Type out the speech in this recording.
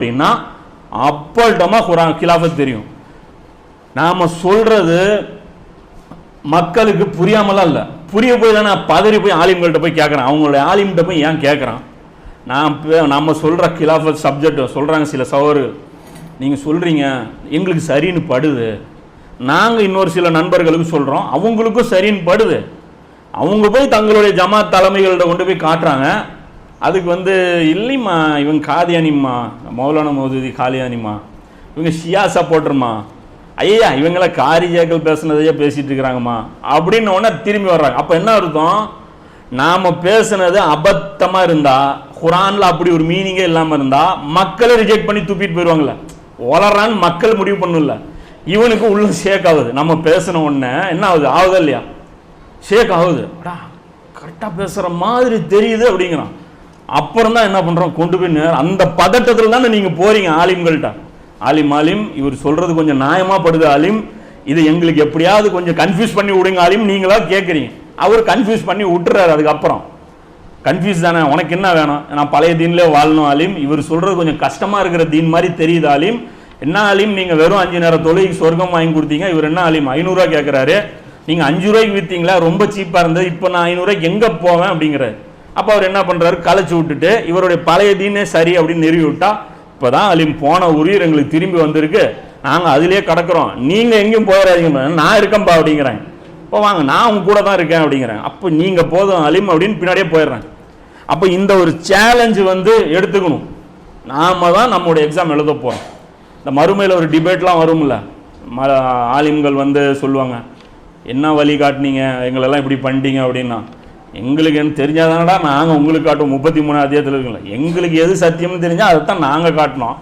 அப்படின்னா அப்பட்டமா குரான் கிலாஃபத் தெரியும். நாம சொல்றது மக்களுக்கு புரியாமலாம் இல்லை, புரிய போய் தானே பதறி போய் ஆலிம்கள்ட்ட போய் கேட்குறான். அவங்களுடைய ஆலிம்கிட்ட போய் ஏன் கேட்குறான்? நம்ம சொல்கிற கிலாஃபத் சப்ஜெக்ட் சொல்கிறாங்க சில சகோதரர்கள், நீங்கள் சொல்கிறீங்க எங்களுக்கு சரின்னு படுது, நாங்கள் இன்னொரு சில நண்பர்களுக்கு சொல்கிறோம் அவங்களுக்கும் சரின்னு படுது. அவங்க போய் தங்களுடைய ஜமாத் தலைமைகள்கிட்ட கொண்டு போய் காட்டுறாங்க. அதுக்கு இல்லைம்மா இவங்க காதியானிம்மா, மௌலானா மௌதூதி காலியானிம்மா, இவங்க ஷியா சப்போர்ட்டர்மா, ஐயா இவங்களாம் காரிஜாக்கள் பேசுனதையே பேசிட்டு இருக்கிறாங்கம்மா அப்படின்னு உடனே திரும்பி வர்றாங்க. அப்போ என்ன அர்த்தம்? நாம் பேசுனது அபத்தமாக இருந்தால், குரானில் அப்படி ஒரு மீனிங்கே இல்லாமல் இருந்தால் மக்களை ரிஜெக்ட் பண்ணி துப்பிட்டு போயிடுவாங்களே. வளரான்னு மக்கள் முடிவு பண்ணல, இவனுக்கு உள்ள ஷேக் ஆகுது. நம்ம பேசின உடனே என்ன ஆகுது? ஆகுதா இல்லையா? ஷேக் ஆகுது. கரெக்டாக பேசுகிற மாதிரி தெரியுது அப்படிங்கிறான். அப்புறம் தான் என்ன பண்ணுறோம், கொண்டு போய் அந்த பதட்டத்தில் தானே நீங்கள் போகிறீங்க ஆலிம்கள்ட்ட. ஆலிம் இவர் சொல்கிறது கொஞ்சம் நியாயமாக படுது ஆலிம், இது எங்களுக்கு எப்படியாவது கொஞ்சம் கன்ஃபியூஸ் பண்ணி விடுங்க ஆலிம் நீங்களா கேட்குறீங்க. அவர் கன்ஃபியூஸ் பண்ணி விட்டுறாரு. அதுக்கப்புறம் கன்ஃபியூஸ் தானே, உனக்கு என்ன வேணும், நான் பழைய தீன்லேயே வாழணும் ஆலிம், இவர் சொல்கிறது கொஞ்சம் கஷ்டமாக இருக்கிற தீன் மாதிரி தெரியுது ஆலிம். என்ன ஆலிம் நீங்கள் வெறும் 5 நேர தொழுகைக்கு சொர்க்கம் வாங்கி கொடுத்தீங்க, இவர் என்ன ஆலிம் 500 ரூபா கேட்குறாரு, நீங்கள் 5 ரூபாய்க்கு விற்றீங்களா, ரொம்ப சீப்பாக இருந்தது, இப்போ நான் 500 ரூபாய்க்கு எங்கே போவேன் அப்படிங்கிறாரு. அப்போ அவர் என்ன பண்ணுறாரு, கலைச்சி விட்டுட்டு இவருடைய பழைய தீனே சரி அப்படின்னு நிறுவி விட்டா, இப்போ தான் அலிம் போன உயிர் எங்களுக்கு திரும்பி வந்திருக்கு, நாங்கள் அதிலே கிடக்கிறோம், நீங்கள் எங்கேயும் போயிடாதீங்க, நான் இருக்கேன்ப்பா அப்படிங்கிறேன். இப்போ வாங்க நான் உங்க கூட தான் இருக்கேன் அப்படிங்கிறேன். அப்போ நீங்கள் போதும் அலிம் அப்படின்னு பின்னாடியே போயிடுறேன். அப்போ இந்த ஒரு சேலஞ்சு எடுத்துக்கணும். நாம தான் நம்மளுடைய எக்ஸாம் எழுத போகிறோம். இந்த மறுமையில் ஒரு டிபேட்லாம் வரும்ல, ஆலிம்கள் சொல்லுவாங்க, என்ன வழி காட்டினீங்க எங்களெல்லாம் இப்படி பண்ணிட்டீங்க அப்படின்னா, எங்களுக்கு என்ன தெரிஞ்சாதானடா நாங்கள் உங்களுக்கு காட்டுவோம். 33 அத்தியாயத்தில் இருக்குல்ல, எங்களுக்கு எது சத்தியம்னு தெரிஞ்சால் அதை தான் நாங்கள் காட்டினோம்.